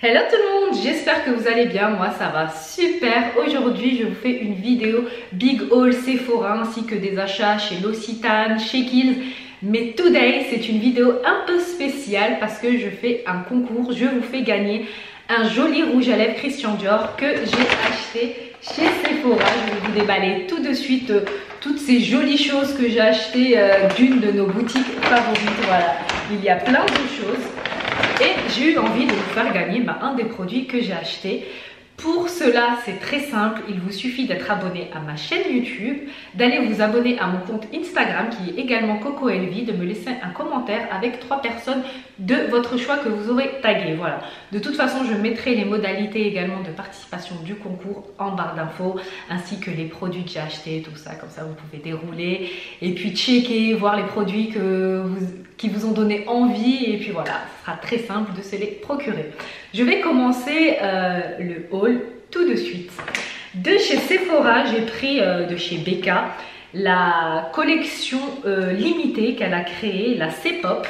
Hello tout le monde, j'espère que vous allez bien, moi ça va super. Aujourd'hui je vous fais une vidéo Big Haul Sephora ainsi que des achats chez L'Occitane, chez Kiehl's. Mais today c'est une vidéo un peu spéciale parce que je fais un concours, je vous fais gagner un joli rouge à lèvres Christian Dior que j'ai acheté chez Sephora. Je vais vous déballer tout de suite toutes ces jolies choses que j'ai achetées d'une de nos boutiques favorites. Voilà, il y a plein de choses. Et j'ai eu envie de vous faire gagner un des produits que j'ai acheté. Pour cela, c'est très simple. Il vous suffit d'être abonné à ma chaîne YouTube, d'aller vous abonner à mon compte Instagram qui est également Coco Elvie, de me laisser un commentaire avec 3 personnes de votre choix que vous aurez tagué. Voilà. De toute façon, je mettrai les modalités également de participation du concours en barre d'infos, ainsi que les produits que j'ai achetés, tout ça. Comme ça, vous pouvez dérouler et puis checker, voir les produits qui vous ont donné envie. Et puis voilà, ce sera très simple de se les procurer. Je vais commencer le haul tout de suite. De chez Sephora, j'ai pris de chez Becca la collection limitée qu'elle a créée, la C-Pop.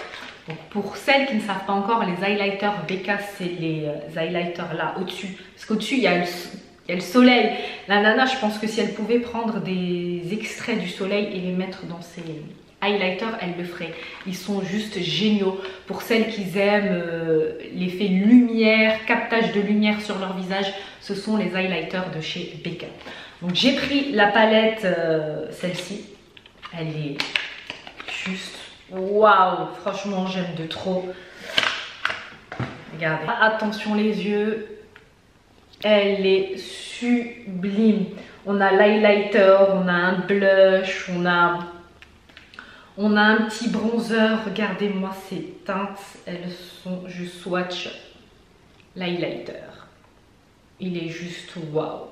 Donc pour celles qui ne savent pas encore, les highlighters Becca, c'est les highlighters là au-dessus. Parce qu'au-dessus, il y a le soleil. La nana, je pense que si elle pouvait prendre des extraits du soleil et les mettre dans ses highlighters, elle le ferait. Ils sont juste géniaux. Pour celles qui aiment l'effet lumière, captage de lumière sur leur visage, ce sont les highlighters de chez Becca. Donc j'ai pris la palette, celle-ci. Elle est juste waouh, franchement j'aime de trop. Regardez, attention les yeux, elle est sublime. On a l'highlighter, on a un blush, on a un petit bronzer. Regardez-moi ces teintes, elles sont, je swatch l'highlighter. Il est juste waouh.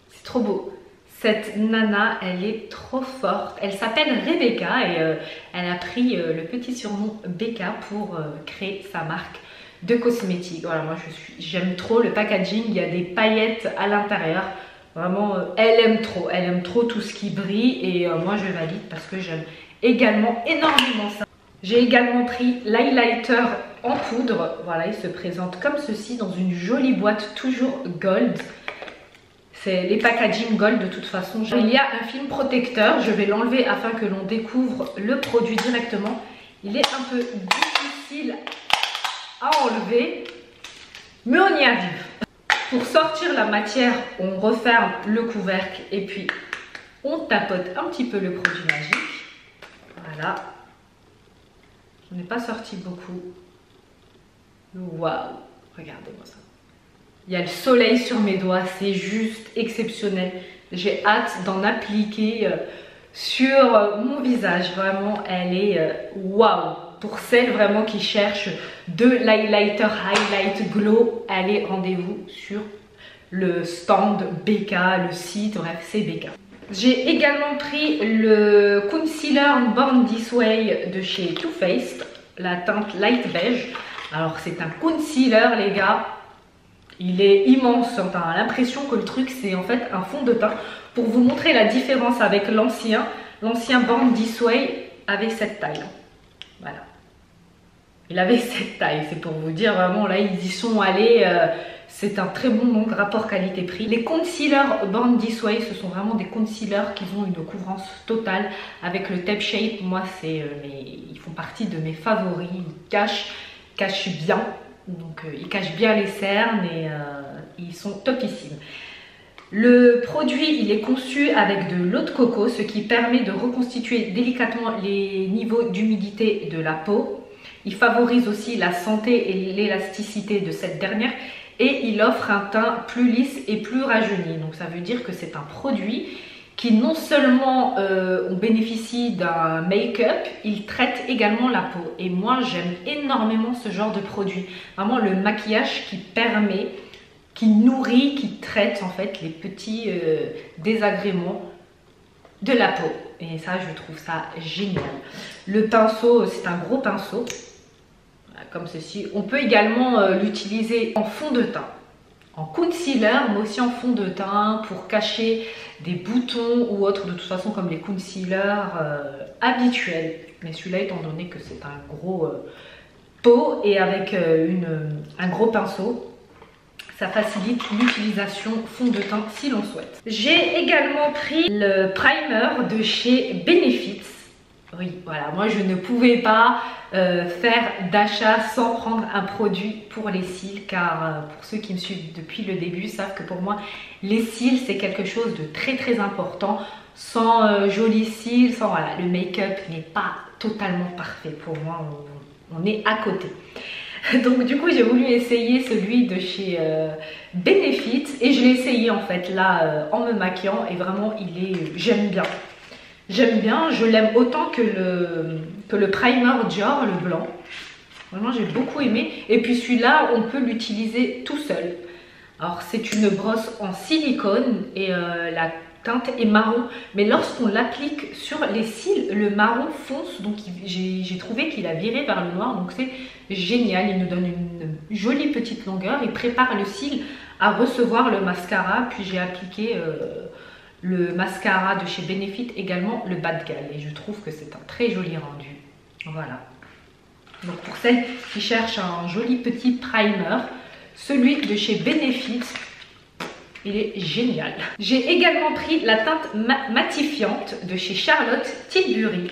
C'est trop beau. Cette nana, elle est trop forte. Elle s'appelle Rebecca et elle a pris le petit surnom Becca pour créer sa marque de cosmétiques. Voilà, moi j'aime trop le packaging. Il y a des paillettes à l'intérieur. Vraiment, elle aime trop tout ce qui brille et moi je valide parce que j'aime également énormément ça. J'ai également pris l'highlighter en poudre. Voilà, il se présente comme ceci dans une jolie boîte toujours gold. C'est les packaging gold de toute façon. Il y a un film protecteur, je vais l'enlever afin que l'on découvre le produit directement. Il est un peu difficile à enlever, mais on y arrive. Pour sortir la matière, on referme le couvercle et puis on tapote un petit peu le produit magique. Voilà. Je n'ai pas sorti beaucoup. Waouh, regardez-moi ça. Il y a le soleil sur mes doigts, c'est juste exceptionnel. J'ai hâte d'en appliquer sur mon visage. Vraiment, elle est waouh. Pour celles vraiment qui cherchent de l'highlighter Highlight Glow, allez rendez-vous sur le stand Becca, le site, bref, c'est Becca. J'ai également pris le concealer Born This Way de chez Too Faced, la teinte light beige. Alors c'est un concealer les gars. Il est immense, on a l'impression que le truc c'est en fait un fond de teint. Pour vous montrer la différence avec l'ancien Born This Way avait cette taille. Voilà. Il avait cette taille, c'est pour vous dire vraiment là ils y sont allés. C'est un très bon rapport qualité-prix. Les concealers Born This Way, ce sont vraiment des concealers qui ont une couvrance totale avec le Tape Shape. Moi ils font partie de mes favoris, ils cachent bien. Donc ils cachent bien les cernes et ils sont topissimes. Le produit il est conçu avec de l'eau de coco, ce qui permet de reconstituer délicatement les niveaux d'humidité de la peau. Il favorise aussi la santé et l'élasticité de cette dernière et il offre un teint plus lisse et plus rajeuni. Donc ça veut dire que c'est un produit qui non seulement on bénéficie d'un make-up, il traite également la peau. Et moi j'aime énormément ce genre de produit. Vraiment le maquillage qui permet, qui nourrit, qui traite en fait les petits désagréments de la peau. Et ça je trouve ça génial. Le pinceau, c'est un gros pinceau, comme ceci. On peut également l'utiliser en fond de teint, en concealer, mais aussi en fond de teint pour cacher des boutons ou autres, de toute façon comme les concealers habituels. Mais celui-là, étant donné que c'est un gros peau et avec un gros pinceau. Ça facilite l'utilisation fond de teint si l'on souhaite. J'ai également pris le primer de chez Benefit. Oui, voilà, moi je ne pouvais pas faire d'achat sans prendre un produit pour les cils, car pour ceux qui me suivent depuis le début savent que pour moi les cils c'est quelque chose de très important. Sans jolis cils, sans voilà, le make-up n'est pas totalement parfait pour moi, on est à côté. Donc du coup j'ai voulu essayer celui de chez Benefit et je l'ai essayé en fait là en me maquillant et vraiment j'aime bien. J'aime bien, je l'aime autant que le primer Dior, le blanc. Vraiment j'ai beaucoup aimé. Et puis celui-là on peut l'utiliser tout seul. Alors c'est une brosse en silicone et la teinte est marron, mais lorsqu'on l'applique sur les cils, le marron fonce, donc j'ai trouvé qu'il a viré vers le noir, donc c'est génial. Il nous donne une jolie petite longueur, il prépare le cil à recevoir le mascara, puis j'ai appliqué le mascara de chez Benefit, également le bas de gamme, et je trouve que c'est un très joli rendu. Voilà, donc pour celles qui cherchent un joli petit primer, celui de chez Benefit, il est génial. J'ai également pris la teinte matifiante de chez Charlotte Tilbury.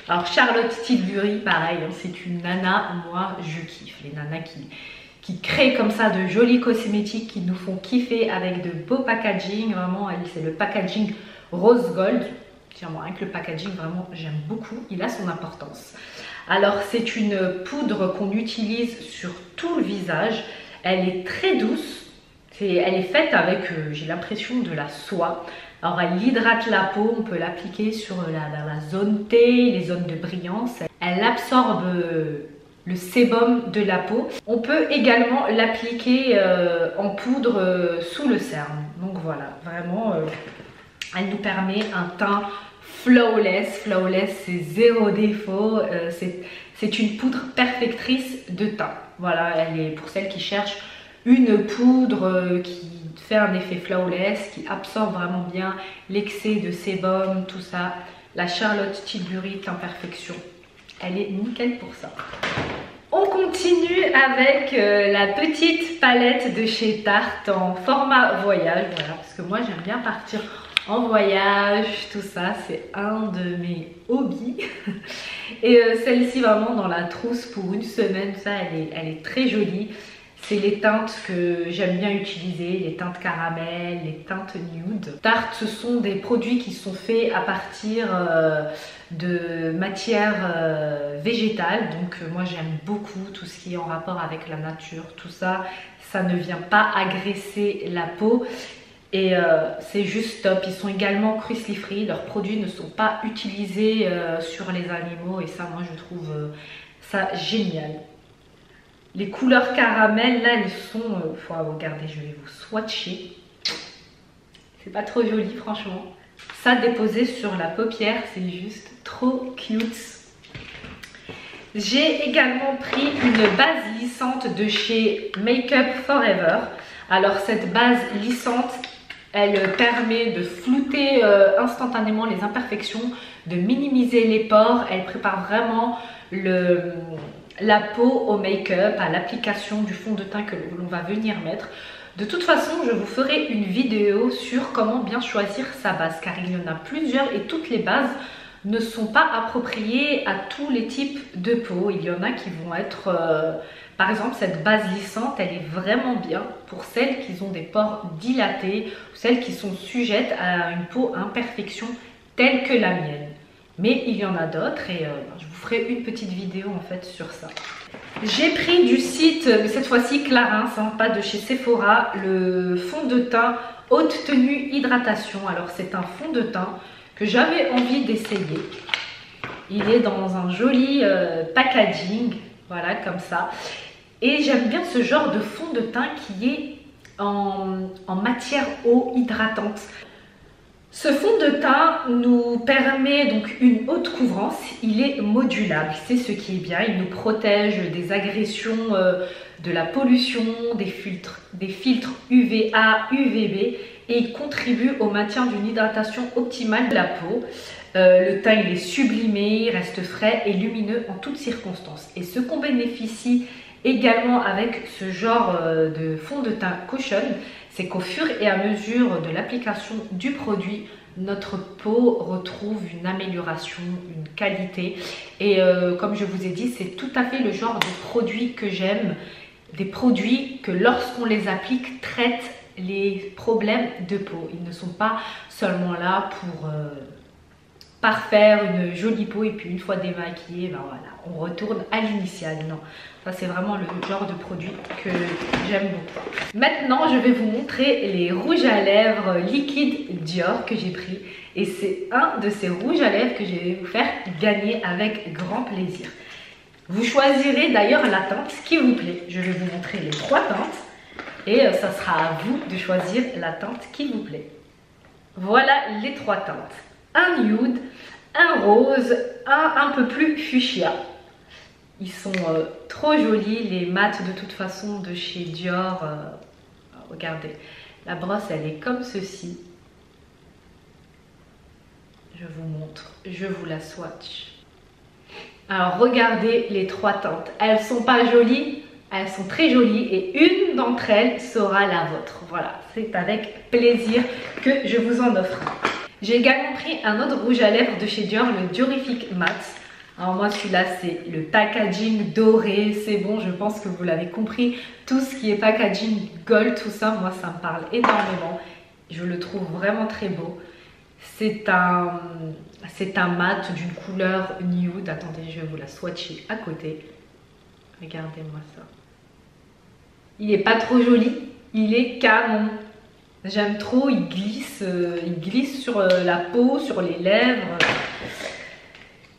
Alors Charlotte Tilbury, pareil, hein, c'est une nana, moi je kiffe les nanas qui créent comme ça de jolis cosmétiques qui nous font kiffer avec de beaux packaging. Vraiment, c'est le packaging rose gold. Tiens, moi, avec le packaging, vraiment, j'aime beaucoup. Il a son importance. Alors, c'est une poudre qu'on utilise sur tout le visage. Elle est très douce. Elle est faite avec, j'ai l'impression, de la soie. Alors, elle hydrate la peau. On peut l'appliquer sur la zone T, les zones de brillance. Elle absorbe le sébum de la peau. On peut également l'appliquer en poudre sous le cerne. Donc voilà, vraiment, elle nous permet un teint flawless. Flawless, c'est zéro défaut. C'est une poudre perfectrice de teint. Voilà, elle est pour celles qui cherchent une poudre qui fait un effet flawless, qui absorbe vraiment bien l'excès de sébum, tout ça. La Charlotte Tilbury Teint Perfection, elle est nickel pour ça. On continue avec la petite palette de chez Tarte en format voyage. Voilà, parce que moi j'aime bien partir en voyage, tout ça, c'est un de mes hobbies. Et celle-ci vraiment dans la trousse pour une semaine, ça elle est très jolie. C'est les teintes que j'aime bien utiliser, les teintes caramel, les teintes nude. Tarte, ce sont des produits qui sont faits à partir de matières végétales. Donc moi j'aime beaucoup tout ce qui est en rapport avec la nature, tout ça. Ça ne vient pas agresser la peau. Et c'est juste top. Ils sont également cruelty free. Leurs produits ne sont pas utilisés sur les animaux. Et ça, moi je trouve ça génial. Les couleurs caramel, là, elles sont... faut regarder, je vais vous swatcher. C'est pas trop joli, franchement. Ça, déposé sur la paupière, c'est juste trop cute. J'ai également pris une base lissante de chez Make Up Forever. Alors, cette base lissante, elle permet de flouter instantanément les imperfections, de minimiser les pores. Elle prépare vraiment la peau au make-up, à l'application du fond de teint que l'on va venir mettre. De toute façon, je vous ferai une vidéo sur comment bien choisir sa base, car il y en a plusieurs et toutes les bases ne sont pas appropriées à tous les types de peau. Il y en a qui vont être... par exemple, cette base lissante, elle est vraiment bien pour celles qui ont des pores dilatés, ou celles qui sont sujettes à une peau à imperfection telle que la mienne. Mais il y en a d'autres et je vous ferai une petite vidéo en fait sur ça. J'ai pris du site, mais cette fois-ci Clarins, hein, pas de chez Sephora, le fond de teint haute tenue hydratation. Alors c'est un fond de teint que j'avais envie d'essayer. Il est dans un joli packaging, voilà comme ça. Et j'aime bien ce genre de fond de teint qui est en matière eau hydratante. Ce fond de teint nous permet donc une haute couvrance, il est modulable, c'est ce qui est bien, il nous protège des agressions de la pollution, des filtres UVA, UVB et il contribue au maintien d'une hydratation optimale de la peau. Le teint il est sublimé, il reste frais et lumineux en toutes circonstances. Et ce qu'on bénéficie également avec ce genre de fond de teint Caution, c'est qu'au fur et à mesure de l'application du produit, notre peau retrouve une amélioration, une qualité. Et comme je vous ai dit, c'est tout à fait le genre de produit que j'aime. Des produits que lorsqu'on les applique traitent les problèmes de peau. Ils ne sont pas seulement là pour parfaire une jolie peau et puis une fois démaquillée, ben voilà, on retourne à l'initial. Non, ça c'est vraiment le genre de produit que j'aime beaucoup. Maintenant, je vais vous montrer les rouges à lèvres liquides Dior que j'ai pris. Et c'est un de ces rouges à lèvres que je vais vous faire gagner avec grand plaisir. Vous choisirez d'ailleurs la teinte qui vous plaît. Je vais vous montrer les 3 teintes et ça sera à vous de choisir la teinte qui vous plaît. Voilà les 3 teintes. Un nude, un rose, un peu plus fuchsia. Ils sont trop jolis, les mats de toute façon de chez Dior. Regardez, la brosse elle est comme ceci. Je vous montre, je vous la swatch. Alors regardez les 3 teintes, elles sont pas jolies, elles sont très jolies et une d'entre elles sera la vôtre. Voilà, c'est avec plaisir que je vous en offre. J'ai également pris un autre rouge à lèvres de chez Dior, le Diorifique Matte. Alors moi celui-là c'est le packaging doré, c'est bon, je pense que vous l'avez compris. Tout ce qui est packaging gold, tout ça, moi ça me parle énormément. Je le trouve vraiment très beau. C'est un mat d'une couleur nude. Attendez, je vais vous la swatcher à côté. Regardez-moi ça. Il n'est pas trop joli, il est canon. J'aime trop, il glisse sur la peau, sur les lèvres.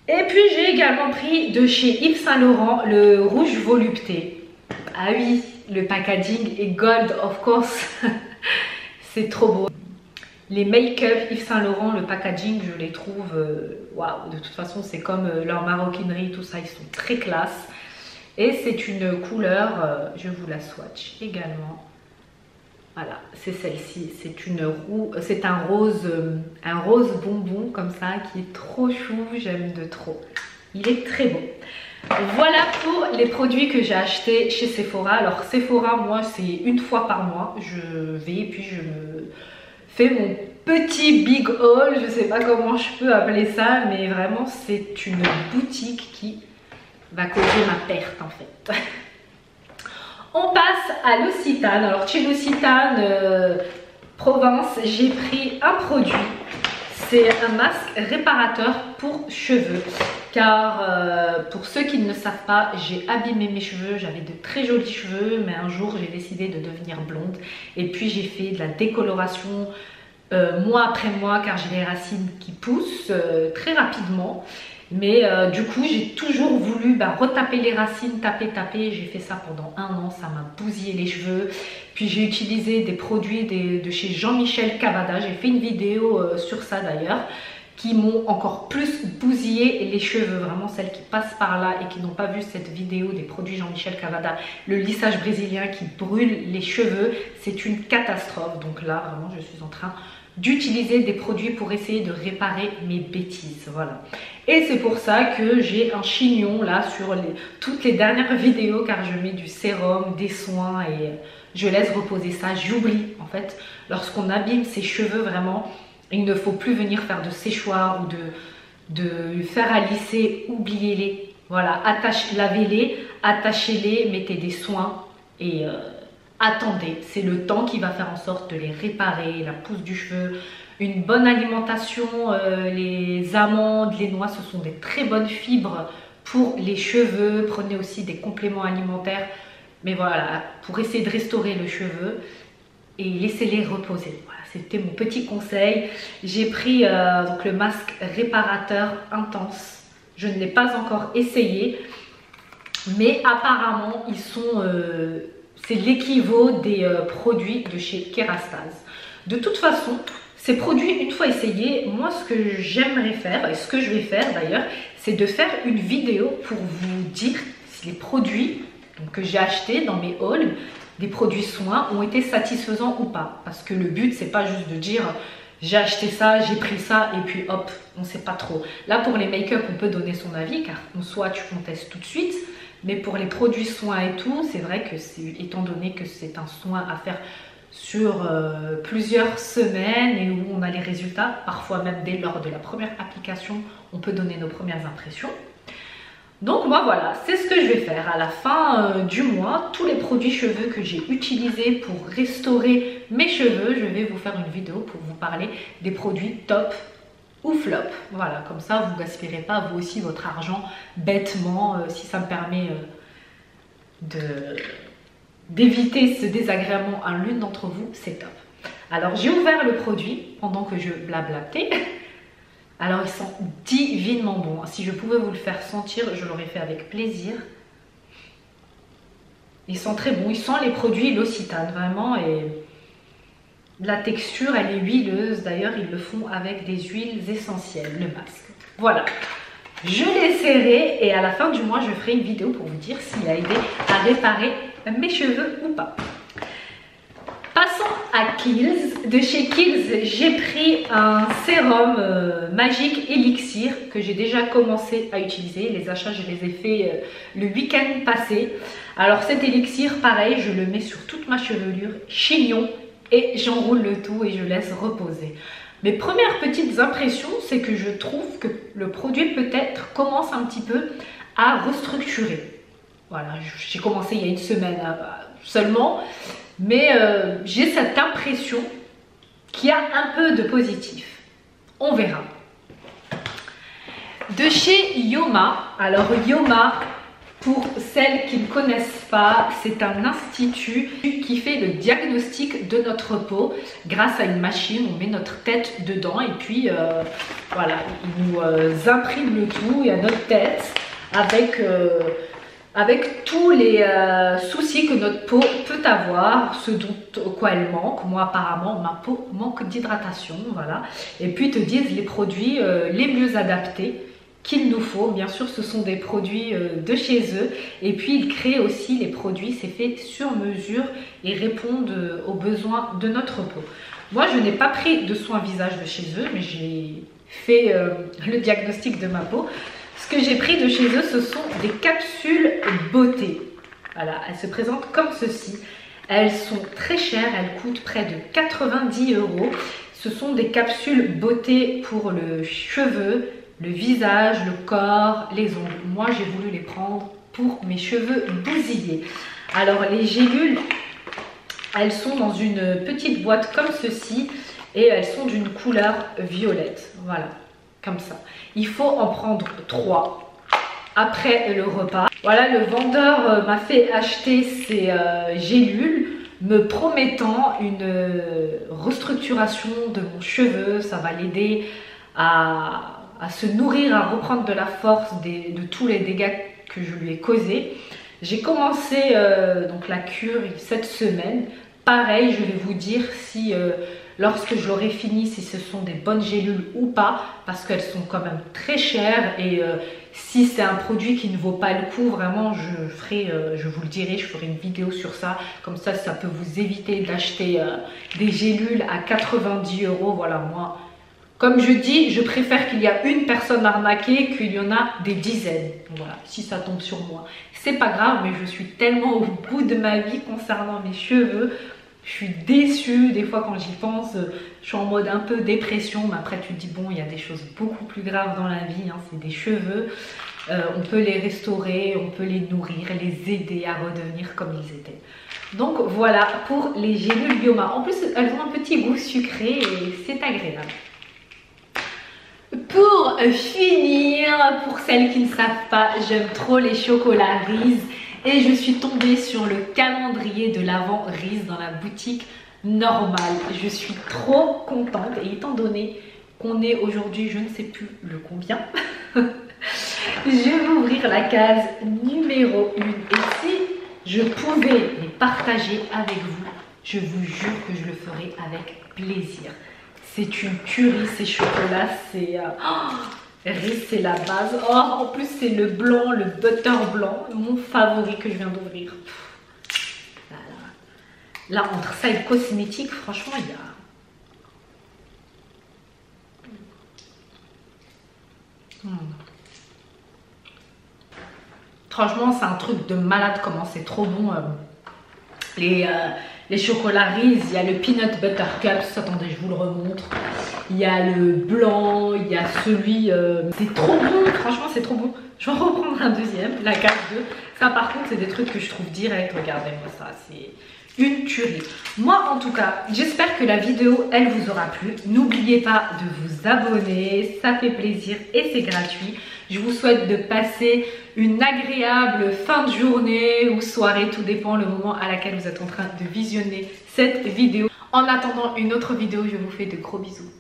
Et puis j'ai également pris de chez Yves Saint Laurent le rouge volupté. Ah oui, le packaging est gold of course. C'est trop beau. Les make-up Yves Saint Laurent, le packaging, je les trouve waouh. De toute façon, c'est comme leur maroquinerie, tout ça, ils sont très classe. Et c'est une couleur, je vous la swatch également. Voilà, c'est celle-ci. C'est un rose bonbon comme ça qui est trop chou. J'aime de trop. Il est très beau. Voilà pour les produits que j'ai achetés chez Sephora. Alors Sephora, moi, c'est une fois par mois. Je vais et puis je me fais mon petit big haul. Je sais pas comment je peux appeler ça, mais vraiment c'est une boutique qui va causer ma perte en fait. On passe à l'Occitane. Alors chez l'Occitane Provence, j'ai pris un produit. C'est un masque réparateur pour cheveux. Car pour ceux qui ne le savent pas, j'ai abîmé mes cheveux. J'avais de très jolis cheveux, mais un jour j'ai décidé de devenir blonde. Et puis j'ai fait de la décoloration mois après mois, car j'ai les racines qui poussent très rapidement. Mais du coup, j'ai toujours voulu retaper les racines, taper. J'ai fait ça pendant 1 an, ça m'a bousillé les cheveux. Puis j'ai utilisé des produits de chez Jean-Michel Cavada. J'ai fait une vidéo sur ça d'ailleurs, qui m'ont encore plus bousillé les cheveux. Vraiment, celles qui passent par là et qui n'ont pas vu cette vidéo des produits Jean-Michel Cavada, le lissage brésilien qui brûle les cheveux, c'est une catastrophe. Donc là, vraiment, je suis en train d'utiliser des produits pour essayer de réparer mes bêtises, voilà. Et c'est pour ça que j'ai un chignon là sur toutes les dernières vidéos, car je mets du sérum, des soins et je laisse reposer ça. J'oublie en fait, lorsqu'on abîme ses cheveux vraiment, il ne faut plus venir faire de séchoir ou de fer à lisser, oubliez-les, voilà, lavez-les, attachez-les, mettez des soins et attendez, c'est le temps qui va faire en sorte de les réparer, la pousse du cheveu, une bonne alimentation, les amandes, les noix, ce sont des très bonnes fibres pour les cheveux. Prenez aussi des compléments alimentaires, mais voilà, pour essayer de restaurer le cheveu et laissez-les reposer. Voilà, c'était mon petit conseil. J'ai pris donc le masque réparateur intense. Je ne l'ai pas encore essayé, mais apparemment ils sont... c'est l'équivalent des produits de chez Kerastase. De toute façon, ces produits, une fois essayés, moi ce que j'aimerais faire, et ce que je vais faire d'ailleurs, c'est de faire une vidéo pour vous dire si les produits que j'ai achetés dans mes hauls, des produits soins, ont été satisfaisants ou pas. Parce que le but, c'est pas juste de dire j'ai acheté ça, j'ai pris ça et puis hop, on ne sait pas trop. Là pour les make-up on peut donner son avis car soit tu contestes tout de suite, mais pour les produits soins et tout, c'est vrai que étant donné que c'est un soin à faire sur plusieurs semaines et où on a les résultats, parfois même dès lors de la première application, on peut donner nos premières impressions. Donc moi voilà, c'est ce que je vais faire. À la fin du mois, tous les produits cheveux que j'ai utilisés pour restaurer mes cheveux, je vais vous faire une vidéo pour vous parler des produits top ou flop. Voilà, comme ça vous ne gaspillerez pas vous aussi votre argent bêtement. Si ça me permet d'éviter ce désagrément à l'une d'entre vous, c'est top. Alors j'ai ouvert le produit pendant que je blablatais. Alors ils sont divinement bons. Si je pouvais vous le faire sentir, je l'aurais fait avec plaisir. Ils sont très bons. Ils sont les produits L'Occitane vraiment. Et la texture, elle est huileuse. D'ailleurs, ils le font avec des huiles essentielles, le masque. Voilà. Je l'ai serré et à la fin du mois, je ferai une vidéo pour vous dire s'il a aidé à réparer mes cheveux ou pas. Passons à Kiehl's. De chez Kiehl's, j'ai pris un sérum magique élixir que j'ai déjà commencé à utiliser. Les achats, je les ai fait le week-end passé. Alors cet élixir, pareil, je le mets sur toute ma chevelure, chignon, et j'enroule le tout et je laisse reposer. Mes premières petites impressions, c'est que je trouve que le produit peut-être commence un petit peu à restructurer. Voilà, j'ai commencé il y a une semaine seulement. Mais j'ai cette impression qu'il y a un peu de positif. On verra. De chez Yoma. Alors Yoma, pour celles qui ne connaissent pas, c'est un institut qui fait le diagnostic de notre peau. Grâce à une machine, on met notre tête dedans et puis voilà, il nous imprime le tout à notre tête avec tous les soucis que notre peau peut avoir, ce quoi elle manque. Moi apparemment ma peau manque d'hydratation, voilà. Et puis ils te disent les produits les mieux adaptés qu'il nous faut. Bien sûr ce sont des produits de chez eux. Et puis ils créent aussi les produits, c'est fait sur mesure et répondent aux besoins de notre peau. Moi je n'ai pas pris de soin visage de chez eux, mais j'ai fait le diagnostic de ma peau. Ce que j'ai pris de chez eux, ce sont des capsules beauté. Voilà, elles se présentent comme ceci. Elles sont très chères, elles coûtent près de 90 €. Ce sont des capsules beauté pour le cheveu, le visage, le corps, les ongles. Moi, j'ai voulu les prendre pour mes cheveux bousillés. Alors, les gélules, elles sont dans une petite boîte comme ceci et elles sont d'une couleur violette. Voilà. Comme ça. Il faut en prendre 3 après le repas. Voilà, le vendeur m'a fait acheter ces gélules me promettant une restructuration de mon cheveu. Ça va l'aider à se nourrir, à reprendre de la force de tous les dégâts que je lui ai causés. J'ai commencé donc la cure cette semaine. Pareil, je vais vous dire si lorsque je l'aurai fini, si ce sont des bonnes gélules ou pas, parce qu'elles sont quand même très chères et si c'est un produit qui ne vaut pas le coup, vraiment je vous le dirai, je ferai une vidéo sur ça, comme ça peut vous éviter d'acheter des gélules à 90 €. Voilà, moi, comme je dis, je préfère qu'il y a une personne arnaquée qu'il y en a des dizaines. Voilà, si ça tombe sur moi, c'est pas grave, mais je suis tellement au bout de ma vie concernant mes cheveux. Je suis déçue, des fois quand j'y pense, je suis en mode un peu dépression, mais après tu te dis bon, il y a des choses beaucoup plus graves dans la vie, hein, c'est des cheveux, on peut les restaurer, on peut les nourrir, les aider à redevenir comme ils étaient. Donc voilà pour les gélules Yoma. En plus elles ont un petit goût sucré et c'est agréable. Pour finir, pour celles qui ne savent pas, j'aime trop les chocolats Reese. Et je suis tombée sur le calendrier de l'Avent Reese dans la boutique normale. Je suis trop contente et étant donné qu'on est aujourd'hui, je ne sais plus le combien, je vais ouvrir la case numéro 1. Et si je pouvais les partager avec vous, je vous jure que je le ferai avec plaisir. C'est une tuerie ces chocolats, c'est... Reese, c'est la base. Oh, en plus c'est le blanc, le butter blanc, mon favori que je viens d'ouvrir. Là, entre ça et le cosmétique, franchement, il y a... Franchement, c'est un truc de malade comment c'est trop bon. Les chocolats Reese, il y a le Peanut Butter Cups, attendez, je vous le remontre. Il y a le blanc, il y a celui... c'est trop bon, franchement, c'est trop bon. Je vais en reprendre un deuxième, la carte 2. Ça, par contre, c'est des trucs que je trouve direct. Regardez-moi ça, c'est une tuerie. Moi, en tout cas, j'espère que la vidéo, elle vous aura plu. N'oubliez pas de vous abonner, ça fait plaisir et c'est gratuit. Je vous souhaite de passer une agréable fin de journée ou soirée, tout dépend le moment à laquelle vous êtes en train de visionner cette vidéo. En attendant une autre vidéo, je vous fais de gros bisous.